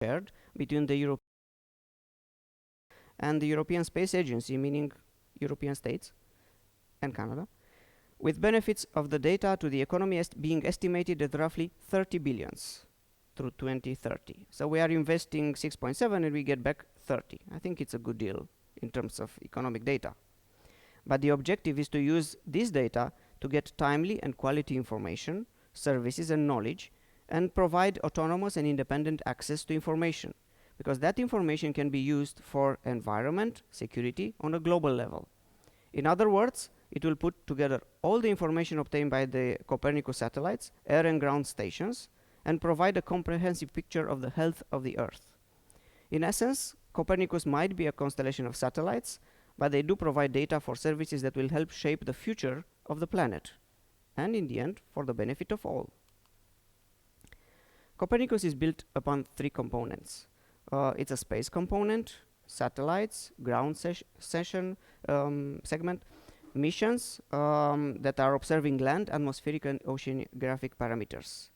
shared between the Europe and the European Space Agency, meaning European states and Canada, with benefits of the data to the economy being estimated at roughly 30 billions through 2030. So we are investing 6.7 and we get back 30. I think it's a good deal in terms of economic data. But the objective is to use this data to get timely and quality information, services and knowledge, and provide autonomous and independent access to information, because that information can be used for environment, security on a global level. In other words, it will put together all the information obtained by the Copernicus satellites, air and ground stations, and provide a comprehensive picture of the health of the Earth. In essence, Copernicus might be a constellation of satellites, but they do provide data for services that will help shape the future of the planet, and in the end, for the benefit of all. Copernicus is built upon three components. It's a space component, satellites, ground segment, missions that are observing land, atmospheric, and oceanographic parameters.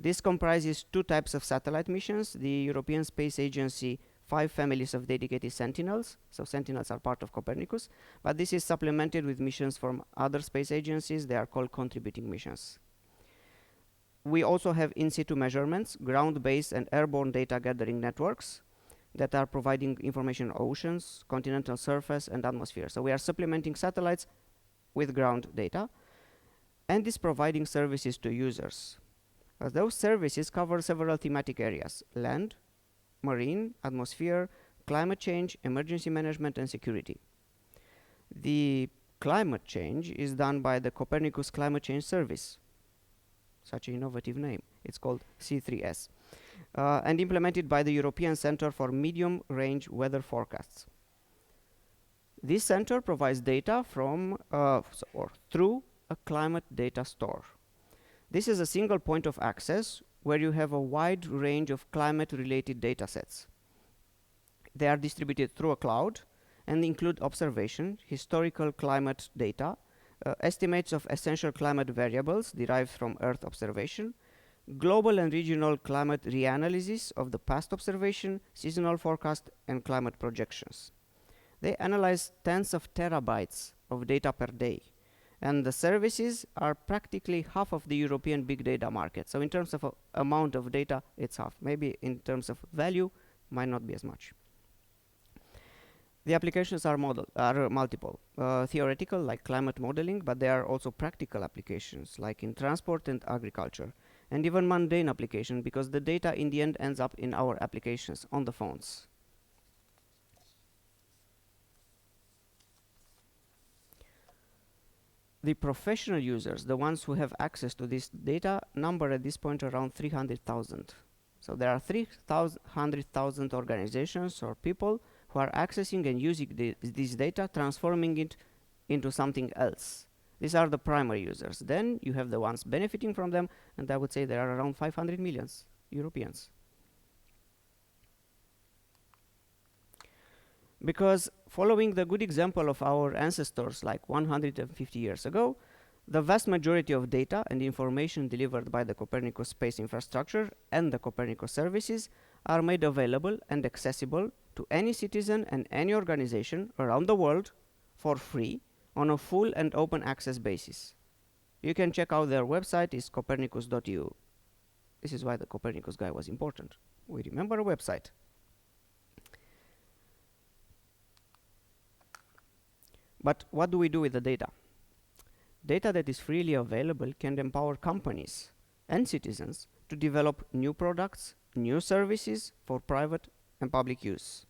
This comprises two types of satellite missions: the European Space Agency 5 families of dedicated sentinels. So sentinels are part of Copernicus, but this is supplemented with missions from other space agencies. They are called contributing missions. We also have in situ measurements, ground-based and airborne data gathering networks that are providing information on oceans, continental surface, and atmosphere. So we are supplementing satellites with ground data, and is providing services to users. Those services cover several thematic areas: land, marine, atmosphere, climate change, emergency management, and security. The climate change is done by the Copernicus Climate Change Service. Such an innovative name. It's called C3S. And implemented by the European Center for Medium Range Weather Forecasts. This center provides data from or through a climate data store. This is a single point of access where you have a wide range of climate-related data sets. They are distributed through a cloud and include observation, historical climate data, estimates of essential climate variables derived from Earth observation, global and regional climate reanalysis of the past observation, seasonal forecast, and climate projections. They analyze tens of terabytes of data per day, and the services are practically half of the European big data market. So in terms of amount of data, it's half. Maybe in terms of value, might not be as much. The applications are multiple. Theoretical, like climate modeling, but there are also practical applications, like in transport and agriculture, and even mundane application, because the data in the end ends up in our applications on the phones. The professional users, the ones who have access to this data, number at this point around 300,000. So there are 300,000 organizations or people who are accessing and using this data, transforming it into something else. These are the primary users. Then you have the ones benefiting from them, and I would say there are around 500 million Europeans. Because following the good example of our ancestors like 150 years ago, the vast majority of data and information delivered by the Copernicus space infrastructure and the Copernicus services are made available and accessible to any citizen and any organization around the world for free on a full and open access basis. You can check out their website, is copernicus.eu. This is why the Copernicus guy was important. We remember a website. But what do we do with the data? Data that is freely available can empower companies and citizens to develop new products, new services for private and public use.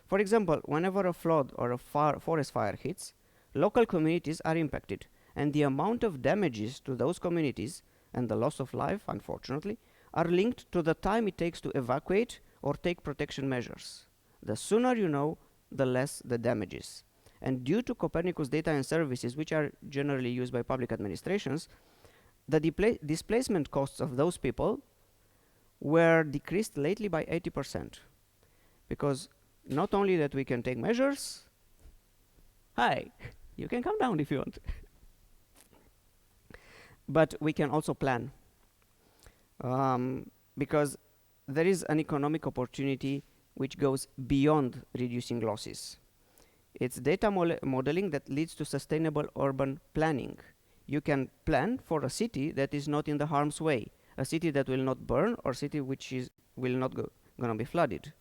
For example, whenever a flood or a forest fire hits, local communities are impacted, and the amount of damages to those communities and the loss of life, unfortunately, are linked to the time it takes to evacuate or take protection measures. The sooner you know, the less the damages. And due to Copernicus data and services, which are generally used by public administrations, the displacement costs of those people were decreased lately by 80%. Because not only that we can take measures, hi, you can come down if you want. But we can also plan. Because there is an economic opportunity which goes beyond reducing losses. It's data modeling that leads to sustainable urban planning. You can plan for a city that is not in the harm's way, a city that will not burn, or a city which will not gonna be flooded.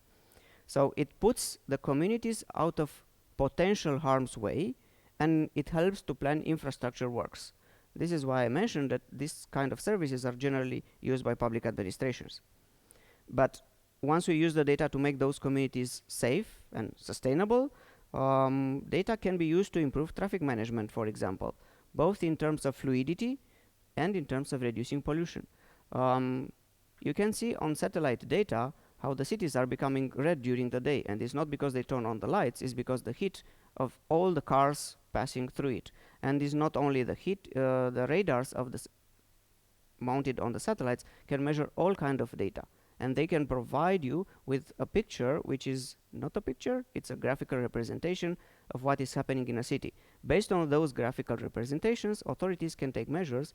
So it puts the communities out of potential harm's way, and it helps to plan infrastructure works. This is why I mentioned that this kind of services are generally used by public administrations. But once we use the data to make those communities safe and sustainable, data can be used to improve traffic management, for example, both in terms of fluidity and in terms of reducing pollution. You can see on satellite data how the cities are becoming red during the day, and it's not because they turn on the lights, it's because the heat of all the cars passing through it. And it's not only the heat, the radars of the mounted on the satellites can measure all kind of data, and they can provide you with a picture which is not a picture, it's a graphical representation of what is happening in a city. Based on those graphical representations, authorities can take measures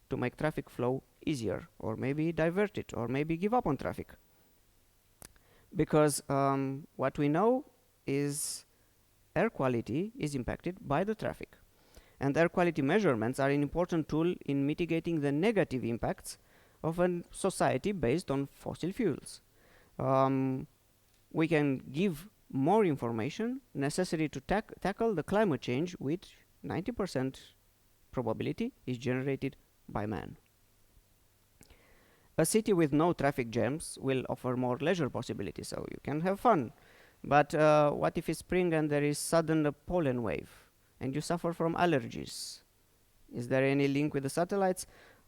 to make traffic flow easier, or maybe divert it, or maybe give up on traffic. Because what we know is air quality is impacted by the traffic. And air quality measurements are an important tool in mitigating the negative impacts of a society based on fossil fuels. We can give more information necessary to tackle the climate change, which 90% probability is generated by man. A city with no traffic jams will offer more leisure possibilities, so you can have fun. But what if it's spring and there is sudden pollen wave and you suffer from allergies? Is there any link with the satellites?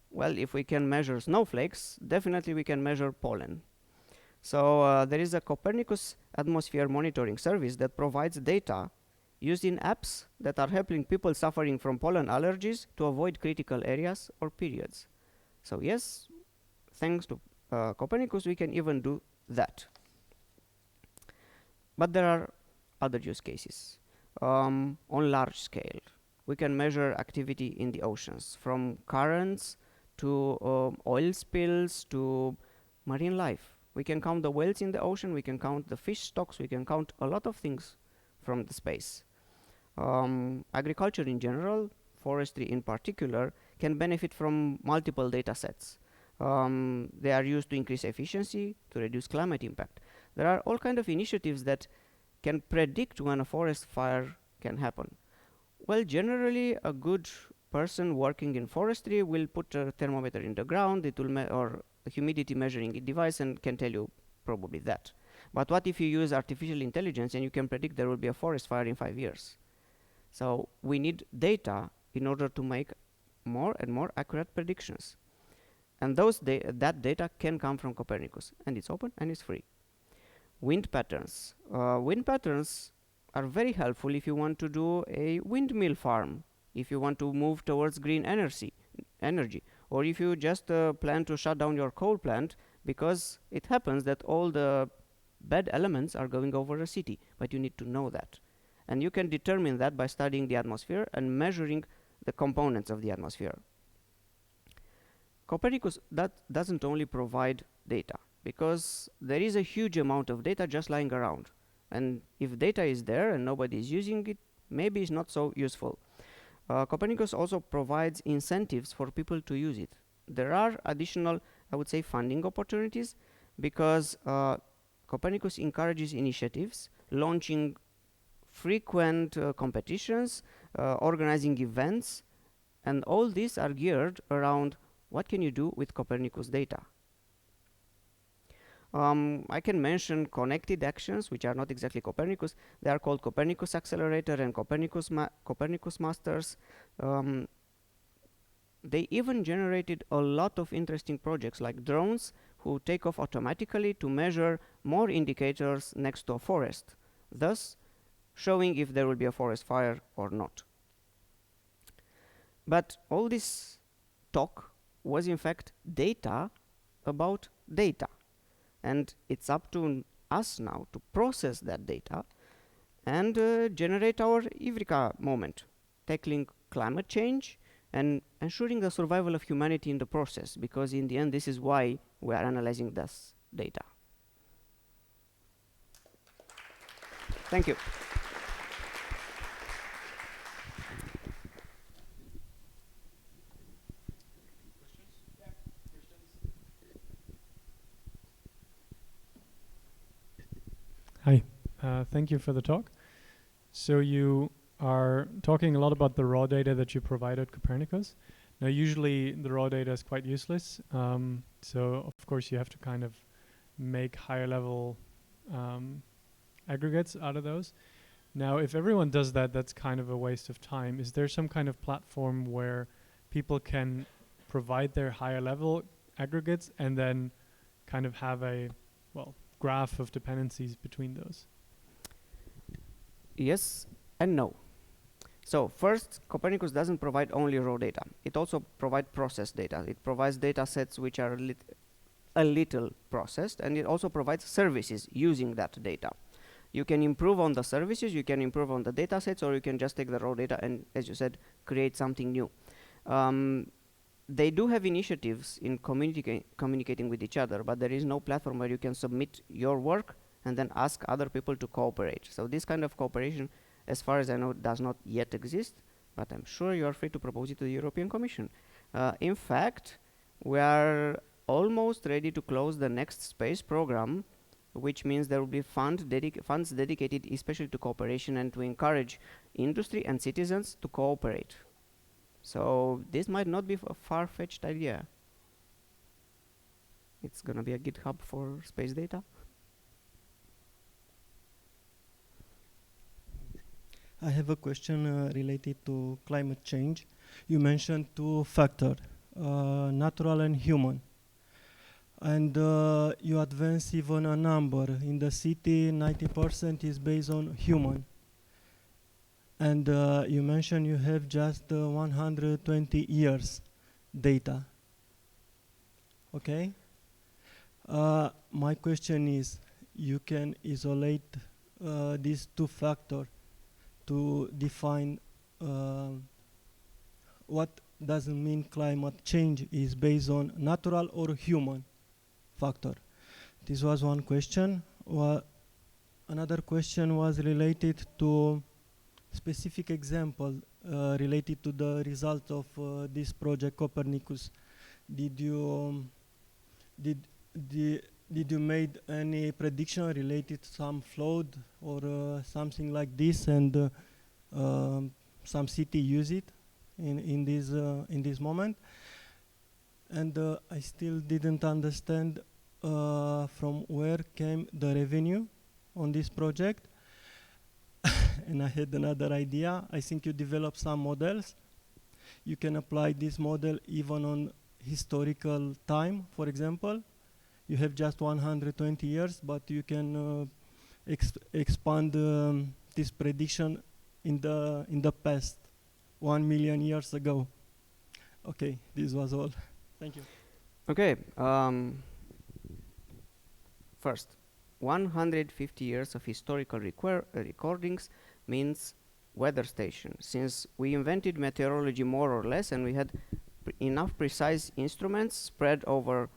Well, if we can measure snowflakes, definitely we can measure pollen. So there is a Copernicus atmosphere monitoring service that provides data used in apps that are helping people suffering from pollen allergies to avoid critical areas or periods. So yes, thanks to Copernicus, we can even do that. But there are other use cases. On large scale, we can measure activity in the oceans, from currents to oil spills to marine life. We can count the whales in the ocean, we can count the fish stocks, we can count a lot of things from the space. Agriculture in general, forestry in particular, can benefit from multiple data sets. They are used to increase efficiency, to reduce climate impact. There are all kinds of initiatives that can predict when a forest fire can happen. Well, generally, a good person working in forestry will put a thermometer in the ground, it will or a humidity measuring device, and can tell you probably that. But what if you use artificial intelligence and you can predict there will be a forest fire in 5 years? So we need data in order to make more and more accurate predictions. And that data can come from Copernicus, and it's open and it's free. Wind patterns. Wind patterns are very helpful if you want to do a windmill farm, if you want to move towards green energy, or if you just plan to shut down your coal plant because it happens that all the bad elements are going over a city, but you need to know that. And you can determine that by studying the atmosphere and measuring the components of the atmosphere. Copernicus doesn't only provide data, because there is a huge amount of data just lying around. And if data is there and nobody is using it, maybe it's not so useful. Copernicus also provides incentives for people to use it. There are additional, I would say, funding opportunities, because Copernicus encourages initiatives, launching frequent competitions, organizing events, and all these are geared around what can you do with Copernicus data. I can mention connected actions, which are not exactly Copernicus. They are called Copernicus Accelerator and Copernicus Masters. They even generated a lot of interesting projects, like drones who take off automatically to measure more indicators next to a forest, thus showing if there will be a forest fire or not. But all this talk was in fact data about data. And it's up to us now to process that data and generate our Eureka moment, tackling climate change and ensuring the survival of humanity in the process, because in the end this is why we are analyzing this data. Thank you. Hi, thank you for the talk. So you are talking a lot about the raw data that you provide at Copernicus. Now, usually the raw data is quite useless. So of course you have to kind of make higher level aggregates out of those. Now, if everyone does that, that's kind of a waste of time. Is there some kind of platform where people can provide their higher level aggregates and then kind of have a, well, graph of dependencies between those? Yes and no. So first, Copernicus doesn't provide only raw data. It also provides processed data. It provides data sets which are a little processed, and it also provides services using that data. You can improve on the services, you can improve on the data sets, or you can just take the raw data and, as you said, create something new. They do have initiatives in communicating with each other, but there is no platform where you can submit your work and then ask other people to cooperate. So this kind of cooperation, as far as I know, does not yet exist, but I'm sure you are free to propose it to the European Commission. In fact, we are almost ready to close the next space program, which means there will be funds dedicated especially to cooperation and to encourage industry and citizens to cooperate. So this might not be a far-fetched idea. It's going to be a GitHub for space data. I have a question related to climate change. You mentioned two factors, natural and human. And you advance even a number. In the city, 90% is based on human. And you mentioned you have just 120 years data. Okay? My question is, you can isolate these two factors to define what doesn't mean climate change is based on natural or human factor. This was one question. Another question was related to specific example related to the result of this project Copernicus. Did you made any prediction related to some flood or something like this, and some city use it in this moment? And I still didn't understand from where came the revenue on this project. And I had another idea. I think you developed some models. You can apply this model even on historical time, for example. You have just 120 years, but you can expand this prediction in the past, 1 million years ago. Okay, this was all. Thank you. Okay. First, 150 years of historical recordings means weather station. Since we invented meteorology more or less, and we had enough precise instruments spread over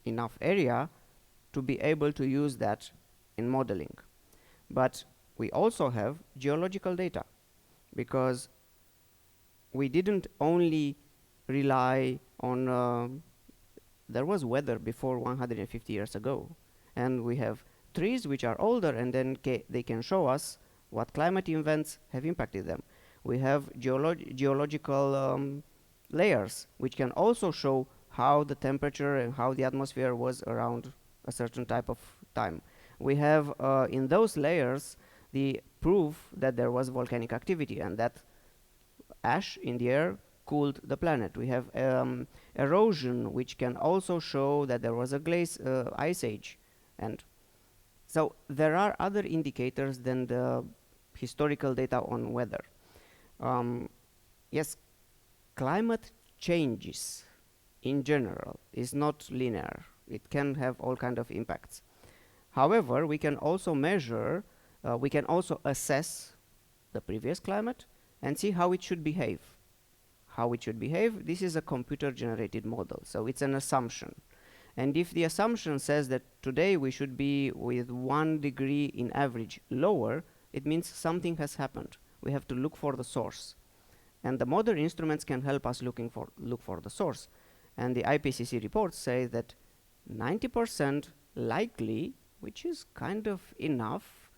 enough area to be able to use that in modeling. But we also have geological data, because we didn't only rely on there was weather before 150 years ago, and we have trees which are older, and then they can show us what climate events have impacted them. We have geological layers which can also show how the temperature and how the atmosphere was around a certain type of time. We have in those layers the proof that there was volcanic activity and that ash in the air cooled the planet. We have erosion, which can also show that there was a ice age. And so there are other indicators than the historical data on weather. Yes, climate changes in general is not linear. It can have all kind of impacts. However, we can also measure, we can also assess the previous climate and see how it should behave. How it should behave, this is a computer-generated model, so it's an assumption. And if the assumption says that today we should be with 1 degree in average lower, it means something has happened. We have to look for the source. And the modern instruments can help us look for the source. And the IPCC reports say that 90% likely, which is kind of enough,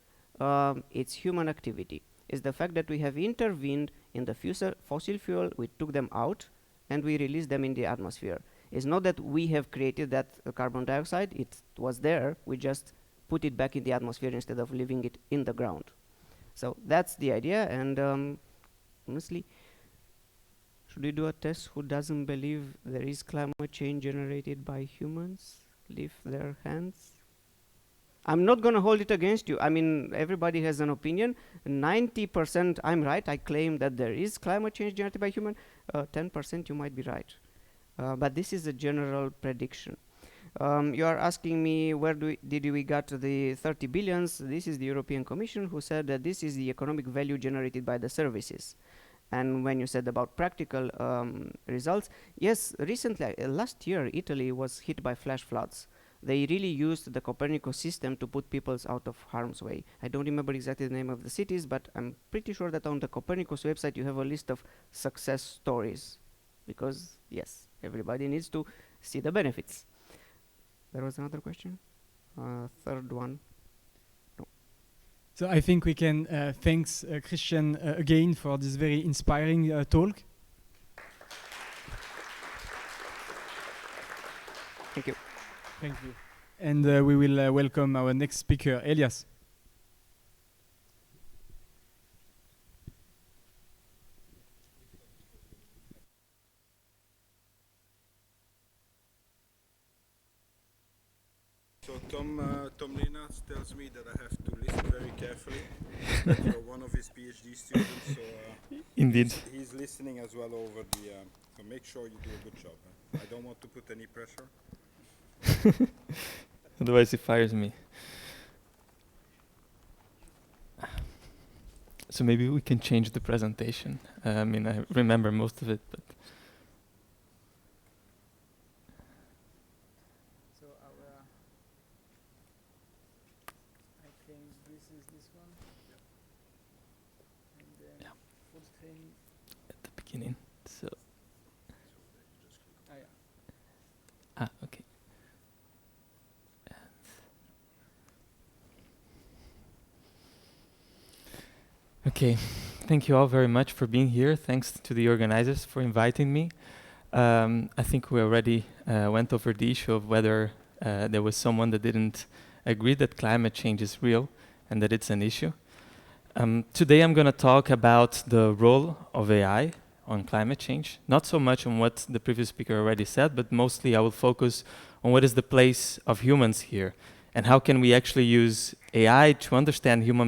it's human activity. It's the fact that we have intervened in the fossil fuel, we took them out, and we released them in the atmosphere. It's not that we have created that carbon dioxide, it was there, we just put it back in the atmosphere instead of leaving it in the ground. So that's the idea, and honestly, should we do a test? Who doesn't believe there is climate change generated by humans? Lift their hands. I'm not going to hold it against you. I mean, everybody has an opinion. 90% I'm right. I claim that there is climate change generated by human. 10% you might be right. But this is a general prediction. You are asking me where did we got the 30 billions? This is the European Commission who said that this is the economic value generated by the services. And when you said about practical results, yes, recently, last year, Italy was hit by flash floods. They really used the Copernicus system to put people out of harm's way. I don't remember exactly the name of the cities, but I'm pretty sure that on the Copernicus website you have a list of success stories. Because, yes, everybody needs to see the benefits. There was another question? Third one. So I think we can thanks Christian again for this very inspiring talk. Thank you. Thank you. And we will welcome our next speaker, Elias. So Tom Leenaerts tells me that I have to listen very carefully. That you're one of his PhD students, so Indeed. he's listening as well over the. So make sure you do a good job. I don't want to put any pressure. Otherwise he fires me. So maybe we can change the presentation. I mean, I remember most of it, but So I think this is this one. And then Yeah. full screen. at the beginning. So Yeah. okay. Okay, thank you all very much for being here. Thanks to the organizers for inviting me. I think we already went over the issue of whether there was someone that didn't agree that climate change is real and that it's an issue. Today I'm going to talk about the role of AI on climate change, not so much on what the previous speaker already said, but mostly I will focus on what is the place of humans here and how can we actually use AI to understand human